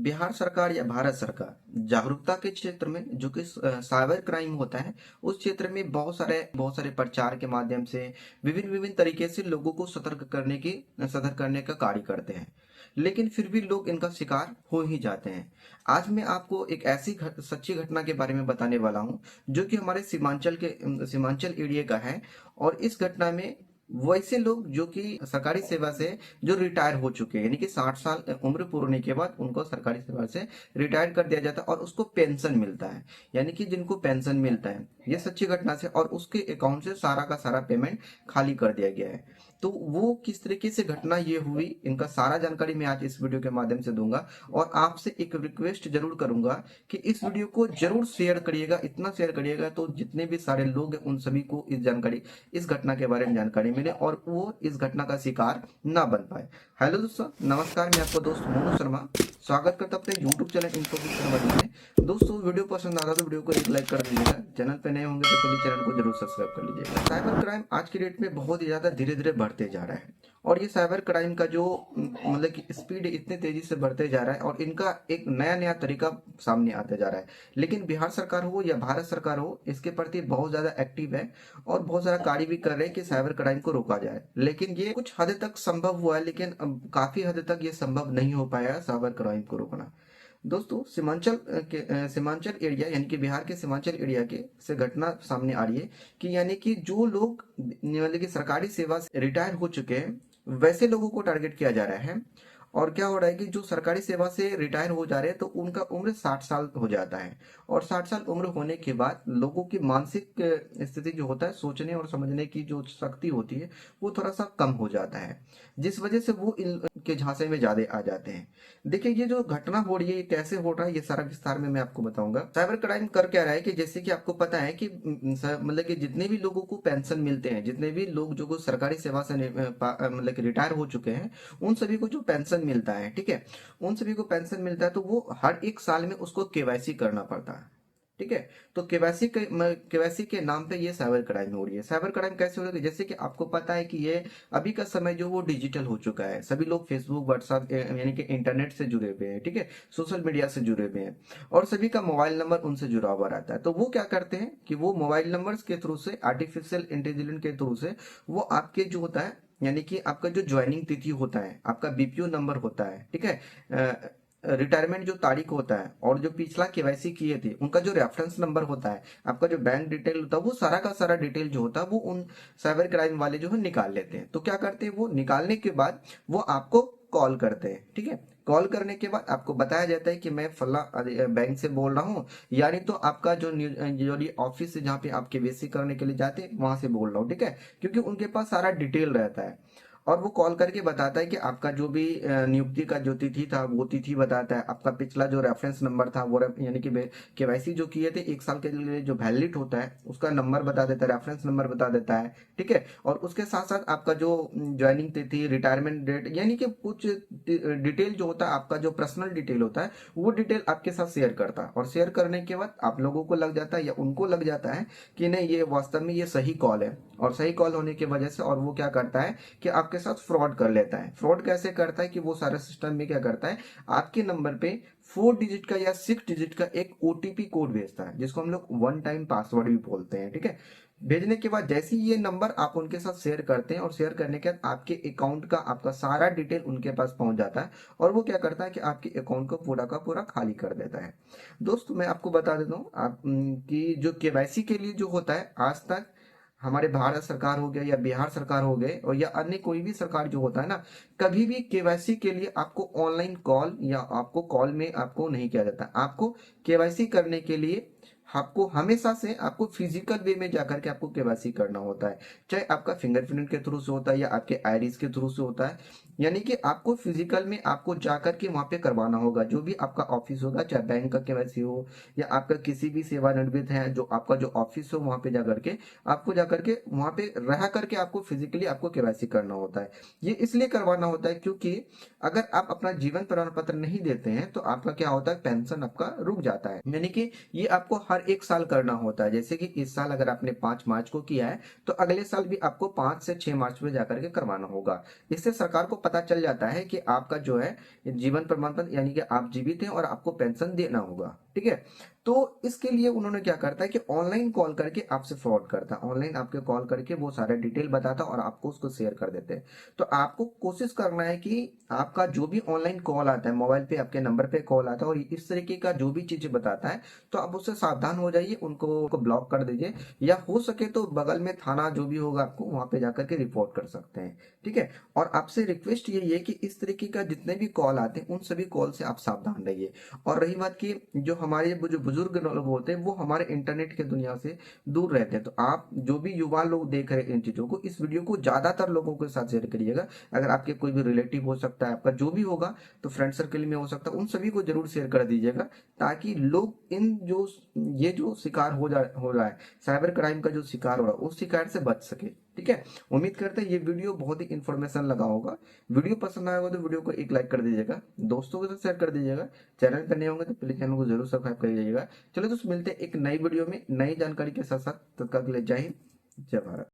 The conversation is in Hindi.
बिहार सरकार या भारत सरकार जागरूकता के क्षेत्र में जो कि साइबर क्राइम होता है उस क्षेत्र में बहुत सारे प्रचार के माध्यम से विभिन्न विभिन्न तरीके से लोगों को सतर्क करने का कार्य करते हैं। लेकिन फिर भी लोग इनका शिकार हो ही जाते हैं। आज मैं आपको एक ऐसी सच्ची घटना के बारे में बताने वाला हूं जो कि हमारे सीमांचल एरिया का है। और इस घटना में वैसे लोग जो कि सरकारी सेवा से जो रिटायर हो चुके हैं, यानी कि 60 साल उम्र पूर्ण होने के बाद उनको सरकारी सेवा से रिटायर कर दिया जाता है और उसको पेंशन मिलता है। यानी कि जिनको पेंशन मिलता है, ये सच्ची घटना से, और उसके अकाउंट से सारा का सारा पेमेंट खाली कर दिया गया है। तो वो किस तरीके से घटना ये हुई, इनका सारा जानकारी मैं आज इस वीडियो के माध्यम से दूंगा। और आपसे एक रिक्वेस्ट जरूर करूंगा कि इस वीडियो को जरूर शेयर करिएगा, इतना शेयर करिएगा तो जितने भी सारे लोग हैं उन सभी को इस घटना के बारे में जानकारी मिले और वो इस घटना का शिकार ना बन पाए। हेलो दोस्तों, नमस्कार। मैं आपका दोस्त मोनू शर्मा स्वागत करता हूं अपने यूट्यूब चैनल इन्फोसिस शर्मा में। दोस्तों, वीडियो पसंद आता तो वीडियो को एक लाइक कर दीजिएगा। चैनल पे नए होंगे तो पहले चैनल को जरूर सब्सक्राइब कर लीजिएगा। साइबर क्राइम आज की डेट में बहुत ही ज्यादा धीरे धीरे बढ़ते जा रहा है और ये साइबर क्राइम का जो मतलब कि स्पीड इतनी तेजी से बढ़ते जा रहा है और इनका एक नया नया तरीका सामने आते जा रहा है। लेकिन बिहार सरकार हो या भारत सरकार हो, इसके प्रति बहुत ज्यादा एक्टिव है और बहुत सारा कार्य भी कर रहे हैं कि साइबर क्राइम को रोका जाए। लेकिन ये कुछ हद तक संभव हुआ है, लेकिन काफी हद तक ये संभव नहीं हो पाया साइबर क्राइम को रोकना। दोस्तों, सीमांचल एरिया यानी कि बिहार के सीमांचल एरिया के से घटना सामने आ रही है कि यानी कि जो लोग मतलब कि सरकारी सेवा से रिटायर हो चुके हैं वैसे लोगों को टारगेट किया जा रहा है। और क्या हो रहा है कि जो सरकारी सेवा से रिटायर हो जा रहे हैं तो उनका उम्र 60 साल हो जाता है। और 60 साल उम्र होने के बाद लोगों की मानसिक स्थिति जो होता है, सोचने और समझने की जो शक्ति होती है, वो थोड़ा सा कम हो जाता है, जिस वजह से वो इनके झांसे में ज्यादा आ जाते हैं। देखिए, ये जो घटना हो रही है ये कैसे हो रहा है, ये सारा विस्तार में मैं आपको बताऊंगा। साइबर क्राइम कर क्या रहा है कि जैसे कि आपको पता है कि मतलब कि जितने भी लोगों को पेंशन मिलते हैं, जितने भी लोग जो को सरकारी सेवा से मतलब कि रिटायर हो चुके हैं, उन सभी को जो पेंशन मिलता है, ठीक है, उन सभी को पेंशन मिलता है तो वो हर एक साल में उसको केवाईसी करना पड़ता है। ठीक है। तो केवाईसी के नाम पे ये साइबर क्राइम हो रही है। साइबर क्राइम कैसे हो रही है, जैसे कि आपको पता है कि ये अभी का समय जो वो डिजिटल हो चुका है। सभी लोग फेसबुक, व्हाट्सएप यानी कि इंटरनेट से जुड़े हुए हैं, ठीक है, सोशल मीडिया से जुड़े हुए हैं और सभी का मोबाइल नंबर उनसे जुड़ा हुआ रहता है। तो वो क्या करते हैं कि वो मोबाइल नंबर के थ्रू से, आर्टिफिशियल इंटेलिजेंस के थ्रू से, वो आपके जो होता है यानी कि आपका जो ज्वाइनिंग तिथि होता है, आपका बीपीओ नंबर होता है, ठीक है, रिटायरमेंट जो तारीख होता है और जो पिछला केवाईसी किए थे उनका जो रेफरेंस नंबर होता है, आपका जो बैंक डिटेल होता है, वो सारा का सारा डिटेल जो होता है वो उन साइबर क्राइम वाले जो है निकाल लेते हैं। तो क्या करते हैं, वो निकालने के बाद वो आपको कॉल करते हैं। ठीक है, कॉल करने के बाद आपको बताया जाता है कि मैं फला बैंक से बोल रहा हूँ, यानी तो आपका जो ऑफिस है जहाँ पे आप केवाईसी करने के लिए जाते हैं वहां से बोल रहा हूँ। ठीक है, क्योंकि उनके पास सारा डिटेल रहता है और वो कॉल करके बताता है कि आपका जो भी नियुक्ति का जो तिथि था वो तिथि बताता है, आपका पिछला जो रेफरेंस नंबर था वो यानी कि केवाईसी जो किए थे 1 साल के लिए जो वैलिड होता है उसका नंबर बता देता है, रेफरेंस नंबर बता देता है। ठीक है, और उसके साथ साथ आपका जो ज्वाइनिंग तिथि, रिटायरमेंट डेट, यानी कि कुछ डिटेल जो होता है, आपका जो पर्सनल डिटेल होता है वो डिटेल आपके साथ शेयर करता है। और शेयर करने के बाद आप लोगों को लग जाता है या उनको लग जाता है कि नहीं, ये वास्तव में ये सही कॉल है। और सही कॉल होने की वजह से और वो क्या करता है कि आपके साथ फ्रॉड कर लेता है। फ्रॉड कैसे करता है कि वो सारे सिस्टम में क्या करता है, आपके नंबर पे 4 डिजिट का या 6 डिजिट का एक ओटीपी कोड भेजता है, जिसको हम लोग वन टाइम पासवर्ड भी बोलते हैं। ठीक है, भेजने के बाद जैसे ही ये नंबर आप उनके साथ शेयर करते हैं और शेयर करने के बाद आपके अकाउंट का आपका सारा डिटेल उनके पास पहुंच जाता है और वो क्या करता है कि आपके अकाउंट को पूरा का पूरा खाली कर देता है। दोस्तों, मैं आपको बता देता हूँ आप कि जो केवाईसी के लिए जो होता है, आज तक हमारे भारत सरकार हो गया या बिहार सरकार हो गए और या अन्य कोई भी सरकार जो होता है ना, कभी भी केवाईसी के लिए आपको ऑनलाइन कॉल या आपको कॉल में आपको नहीं किया जाता। आपको केवाईसी करने के लिए आपको हमेशा से आपको फिजिकल वे में जाकर के आपको केवाईसी करना होता है, चाहे आपका फिंगरप्रिंट के थ्रू से होता है या आपके आईरिस के थ्रू से होता है। यानी कि आपको फिजिकल में आपको जाकर के वहां पे करवाना होगा, जो भी आपका ऑफिस होगा, चाहे बैंक का केवाईसी हो या आपका किसी भी सेवानिवृत्त है जो आपका जो ऑफिस हो, वहां पे जाकर के आपको जाकर के वहां पे रह करके आपको फिजिकली आपको केवाईसी करना होता है। ये इसलिए करवाना होता है क्योंकि अगर आप अपना जीवन प्रमाण पत्र नहीं देते हैं तो आपका क्या होता है, पेंशन आपका रुक जाता है। यानी कि ये आपको हर एक साल करना होता है। जैसे कि इस साल अगर आपने 5 मार्च को किया है तो अगले साल भी आपको 5 से 6 मार्च में जाकर के करवाना होगा। इससे सरकार को पता चल जाता है कि आपका जो है जीवन प्रमाण पत्र यानी कि आप जीवित हैं और आपको पेंशन देना होगा। ठीक है, तो इसके लिए उन्होंने क्या करता है कि ऑनलाइन कॉल करके आपसे फ्रॉड करता है, ऑनलाइन आपके कॉल करके वो सारा डिटेल बताता है और आपको उसको शेयर कर देते हैं। तो आपको कोशिश करना है कि आपका जो भी ऑनलाइन कॉल आता है, मोबाइल पे आपके नंबर पे कॉल आता है और इस तरीके का जो भी चीजें बताता है, तो आप उससे सावधान हो जाइए, उनको ब्लॉक कर दीजिए, या हो सके तो बगल में थाना जो भी होगा आपको वहां पे जाकर के रिपोर्ट कर सकते हैं। ठीक है, और आपसे रिक्वेस्ट यही है कि इस तरीके का जितने भी कॉल आते हैं उन सभी कॉल से आप सावधान रहिए। और रही बात की जो हमारे जो बुजुर्ग लोग होते हैं वो हमारे इंटरनेट के दुनिया से दूर रहते हैं, तो आप जो भी युवा लोग देख रहे हैं इन चीजों को, इस वीडियो को ज्यादातर लोगों के साथ शेयर करिएगा। अगर आपके कोई भी रिलेटिव हो सकता है, आपका जो भी होगा, तो फ्रेंड सर्कल में हो सकता है, उन सभी को जरूर शेयर कर दीजिएगा, ताकि लोग इन जो ये जो शिकार हो रहा है, साइबर क्राइम का जो शिकार हो रहा है, उस शिकार से बच सके। ठीक है, उम्मीद करते हैं ये वीडियो बहुत ही इंफॉर्मेशन लगा होगा। वीडियो पसंद आया होगा तो वीडियो को एक लाइक कर दीजिएगा, दोस्तों के साथ शेयर कर दीजिएगा। चैनल पर नए होंगे तो प्लीज चैनल को जरूर सब्सक्राइब कर लीजिएगा। चलो दोस्तों, मिलते हैं एक नई वीडियो में नई जानकारी के साथ साथ। तब तक के लिए जय हिंद, जय भारत।